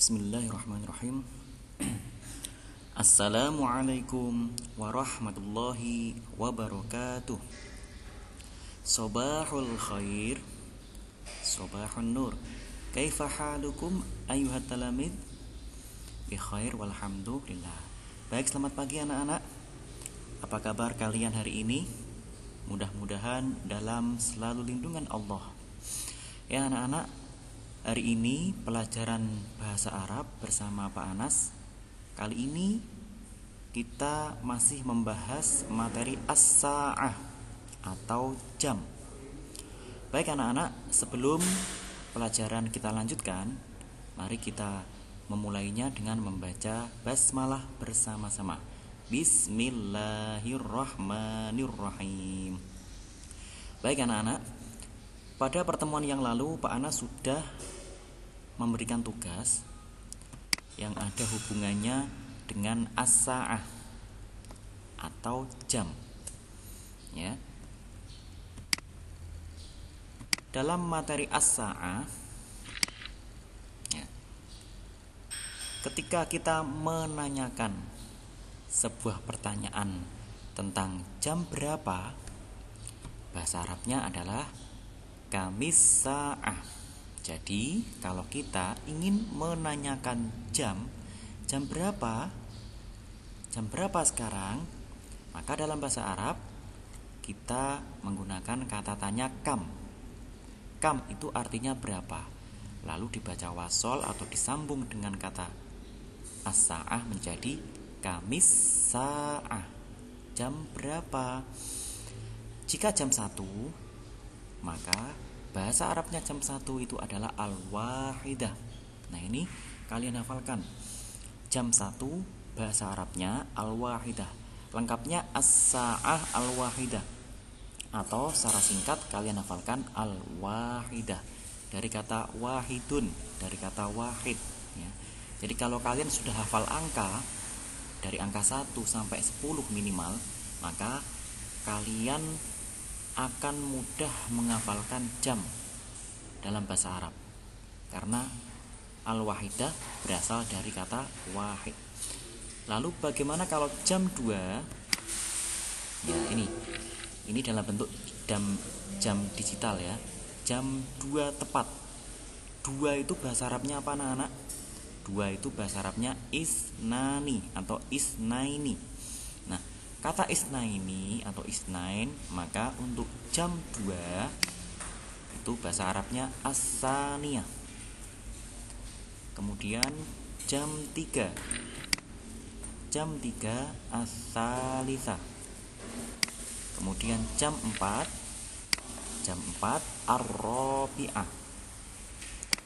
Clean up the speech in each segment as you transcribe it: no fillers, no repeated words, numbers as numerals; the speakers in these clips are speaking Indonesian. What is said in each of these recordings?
Bismillahirrahmanirrahim. Assalamualaikum warahmatullahi wabarakatuh. Sobahul khair, sobahun nur. Kaifa halukum ayuhat talamid? Bi khair walhamdulillah. Baik, selamat pagi anak-anak. Apa kabar kalian hari ini? Mudah-mudahan dalam selalu lindungan Allah. Ya anak-anak, hari ini pelajaran bahasa Arab bersama Pak Anas. Kali ini kita masih membahas materi as-sa'ah atau jam. Baik anak-anak, sebelum pelajaran kita lanjutkan, mari kita memulainya dengan membaca basmalah bersama-sama. Bismillahirrahmanirrahim. Baik anak-anak, pada pertemuan yang lalu Pak Anas sudah memberikan tugas yang ada hubungannya dengan as-sa'ah atau jam. Ya. Dalam materi as-sa'ah, ya, ketika kita menanyakan sebuah pertanyaan tentang jam berapa, bahasa Arabnya adalah kamis sa'ah. Jadi kalau kita ingin menanyakan jam berapa sekarang, maka dalam bahasa Arab kita menggunakan kata tanya kam. Kam itu artinya berapa, lalu dibaca wasol atau disambung dengan kata as-sa'ah menjadi kamis sa'ah, jam berapa. Jika jam 1, maka bahasa Arabnya jam 1 itu adalah al-wahidah. Nah ini kalian hafalkan. Jam 1 bahasa Arabnya al-wahidah. Lengkapnya as-sa'ah al-wahidah. Atau secara singkat kalian hafalkan al-wahidah. Dari kata wahidun, dari kata wahid. Ya. Jadi kalau kalian sudah hafal angka, dari angka 1 sampai 10 minimal, maka kalian akan mudah menghafalkan jam dalam bahasa Arab, karena al-wahidah berasal dari kata wahid. Lalu bagaimana kalau jam 2? Ya, ini dalam bentuk jam digital ya. Jam 2 tepat. 2 itu bahasa Arabnya apa anak-anak? 2 itu bahasa Arabnya isnani atau isnaini. Nah, kata isnaini atau isnain, maka untuk jam 2 itu bahasa Arabnya as-saniyah. Kemudian jam 3. Jam 3 as-salisah. Kemudian jam 4. Jam 4 ar-rabi'ah.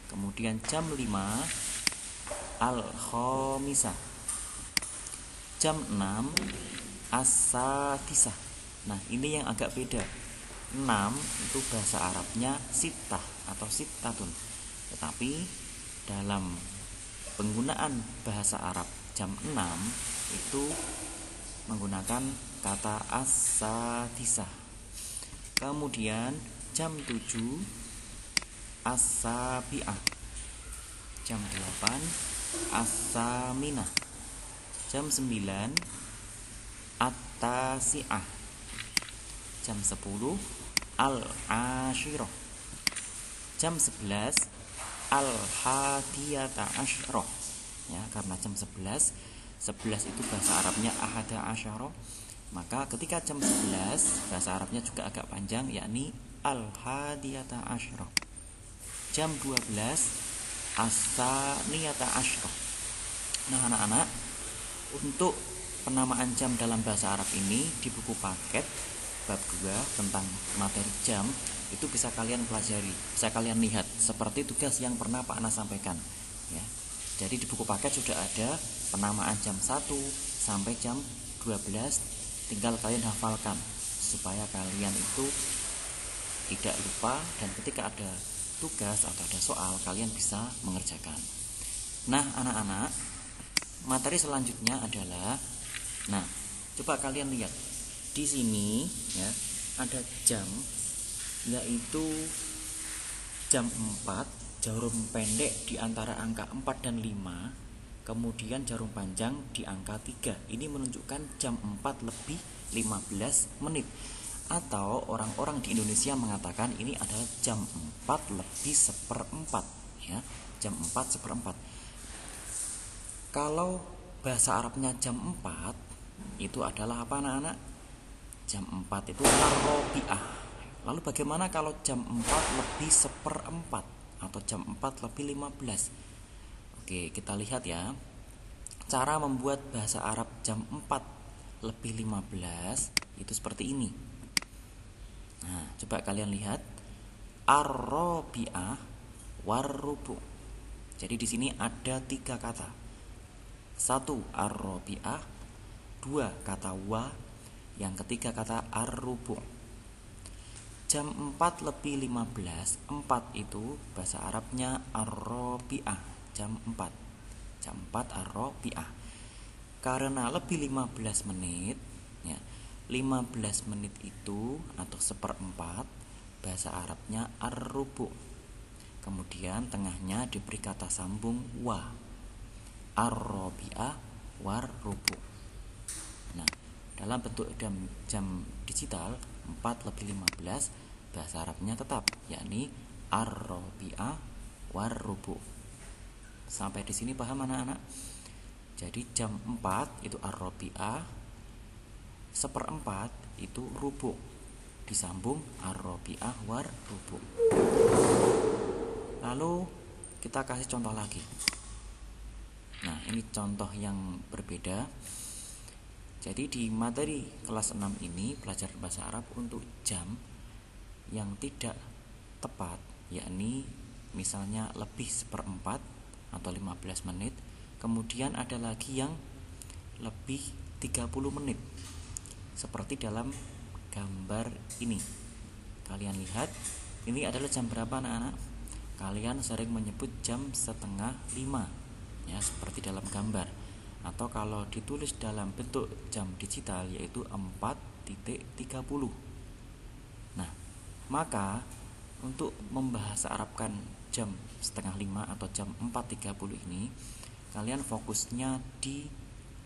Kemudian jam 5 al-khamisah. Jam 6 as-sadisah. Nah, ini yang agak beda. 6 itu bahasa Arabnya sittah atau sittatun. Tetapi dalam penggunaan bahasa Arab jam 6 itu menggunakan kata as-sadisah. Kemudian jam 7 as-sabi'ah. Jam 8 as-saminah. Jam 9 at-tasi'ah. Jam 10 al-ashirah. Jam 11 al-hadiyata asyrah. Ya, karena jam 11 itu bahasa Arabnya ahada asyarah, maka ketika jam 11 bahasa Arabnya juga agak panjang, yakni al-hadiyata asyrah. Jam 12 as-saniyata asyrah. Nah anak-anak, untuk penamaan jam dalam bahasa Arab ini di buku paket bab 2 tentang materi jam itu bisa kalian pelajari, bisa kalian lihat seperti tugas yang pernah Pak Anas sampaikan ya. Jadi di buku paket sudah ada penamaan jam 1 sampai jam 12, tinggal kalian hafalkan supaya kalian itu tidak lupa, dan ketika ada tugas atau ada soal kalian bisa mengerjakan. Nah anak-anak, materi selanjutnya adalah, nah coba kalian lihat di sini ya, ada jam, yaitu jam 4 jarum pendek di antara angka 4 dan 5, kemudian jarum panjang di angka 3. Ini menunjukkan jam 4 lebih 15 menit. Atau orang-orang di Indonesia mengatakan ini adalah jam 4 lebih seperempat, ya, jam 4 seperempat. Kalau bahasa Arabnya jam 4 itu adalah apa anak-anak? Jam 4 itu ar-rabi'ah. Lalu bagaimana kalau jam 4 lebih seperempat atau jam 4 lebih 15? Oke, kita lihat ya. Cara membuat bahasa Arab jam 4 lebih 15 itu seperti ini. Nah, coba kalian lihat. Ar-rabi'ah war-rubu'. Jadi di sini ada 3 kata. 1 ar-rabi'ah, 2 kata wa, yang ketiga kata ar-rubu'. Jam 4 lebih 15, 4 itu bahasa Arabnya ar-rabi'ah, jam 4. Jam 4 ar-rabi'ah. Karena lebih 15 menit, ya, 15 menit itu atau seperempat bahasa Arabnya ar-rubu'. Kemudian tengahnya diberi kata sambung wa. Ar-rabi'ah war-rubu'. Nah, dalam bentuk jam digital 4 lebih 15 bahasa Arabnya tetap, yakni ar-rabi'ah war-rubu'. Sampai di sini paham anak-anak? Jadi jam 4 itu ar-rabi'ah, seperempat itu rubu', disambung ar-rabi'ah war-rubu'. Lalu kita kasih contoh lagi. Nah, ini contoh yang berbeda. Jadi di materi kelas 6 ini pelajaran bahasa Arab untuk jam yang tidak tepat, yakni misalnya lebih seperempat atau 15 menit. Kemudian ada lagi yang lebih 30 menit. Seperti dalam gambar ini. Kalian lihat, ini adalah jam berapa anak-anak? Kalian sering menyebut jam setengah 5, ya, seperti dalam gambar. Atau kalau ditulis dalam bentuk jam digital yaitu 4.30. Nah, maka untuk membahasa Arabkan jam setengah 5 atau jam 4.30 ini, kalian fokusnya di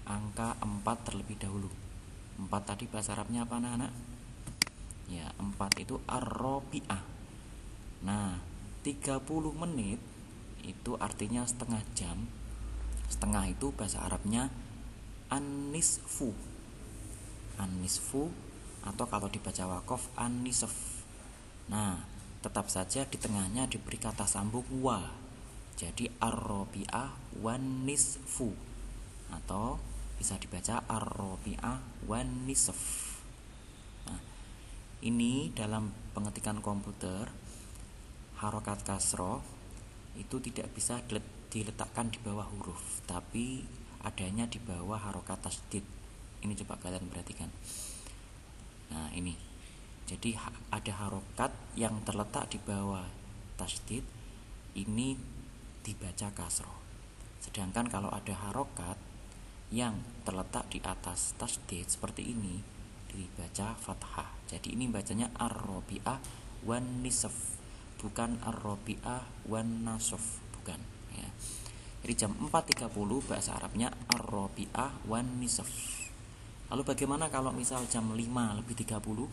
angka 4 terlebih dahulu. 4 tadi bahasa Arabnya apa anak-anak? Ya, 4 itu ar-rabi'ah. Nah, 30 menit itu artinya setengah jam. Setengah itu bahasa Arabnya an-nisfu. An-nisfu atau kalau dibaca waqaf an-nisf. Nah, tetap saja di tengahnya diberi kata sambung wa. Jadi ar-rabi'ah wan-nisfu atau bisa dibaca ar-rabi'ah wan-nisf. Nah, ini dalam pengetikan komputer harokat kasroh itu tidak bisa diletakkan di bawah huruf, tapi adanya di bawah harokat tasdid. Ini coba kalian perhatikan. Nah, ini. Jadi ada harokat yang terletak di bawah tasdid, ini dibaca kasroh. Sedangkan kalau ada harokat yang terletak di atas tasdid seperti ini dibaca fathah. Jadi ini bacanya ar-rabi'ah wan nisf, bukan ar-rabi'ah wan nasf, bukan, ya. Jadi jam 4.30 bahasa Arabnya ar-rabi'ah wan nisf. Lalu bagaimana kalau misal jam 5 lebih 30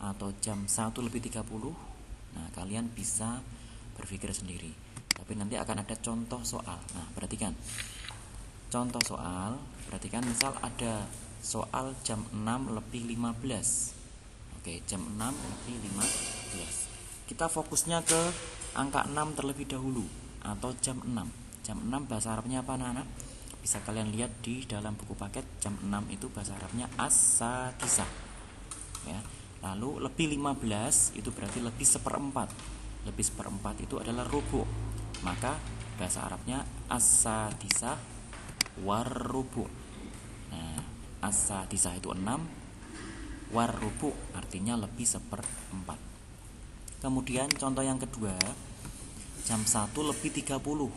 atau jam 1 lebih 30? Nah, kalian bisa berpikir sendiri. Tapi nanti akan ada contoh soal. Nah, perhatikan. Contoh soal, perhatikan misal ada soal jam 6 lebih 15. Oke, jam 6 lebih 15. Kita fokusnya ke angka 6 terlebih dahulu atau jam 6. Jam 6 bahasa Arabnya apa anak-anak? Bisa kalian lihat di dalam buku paket. Jam 6 itu bahasa Arabnya as-sadisah. Ya. Lalu lebih 15 itu berarti lebih seperempat. Lebih seperempat itu adalah rubu'. Maka bahasa Arabnya as-sadisah war-rubu'. Nah, as-sadisah itu 6, war-rubu' artinya lebih seperempat. Kemudian contoh yang kedua, jam 1 lebih 30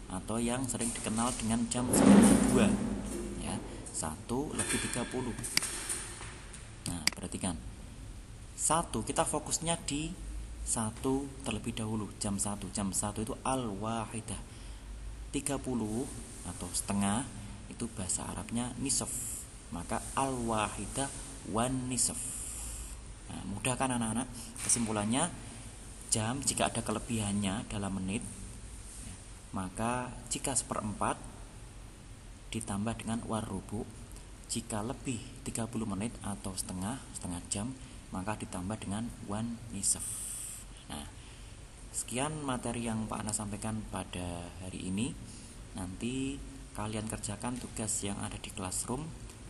atau yang sering dikenal dengan jam 2, ya, 1 lebih 30. Nah, perhatikan. 1 kita fokusnya di 1 terlebih dahulu, jam 1. Jam 1 itu al-wahidah. 30 atau setengah itu bahasa Arabnya nisaf. Maka al-wahidah wan nisaf. Nah, mudah kan anak-anak? Kesimpulannya, jam jika ada kelebihannya dalam menit, maka jika 1/4 ditambah dengan warubu. Jika lebih 30 menit atau setengah jam, maka ditambah dengan wan nisaf. Nah, sekian materi yang Pak Ana sampaikan pada hari ini. Nanti kalian kerjakan tugas yang ada di classroom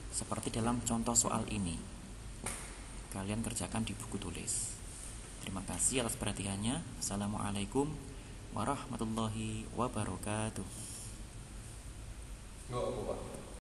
seperti dalam contoh soal ini. Kalian kerjakan di buku tulis. Terima kasih atas perhatiannya. Assalamualaikum warahmatullahi wabarakatuh.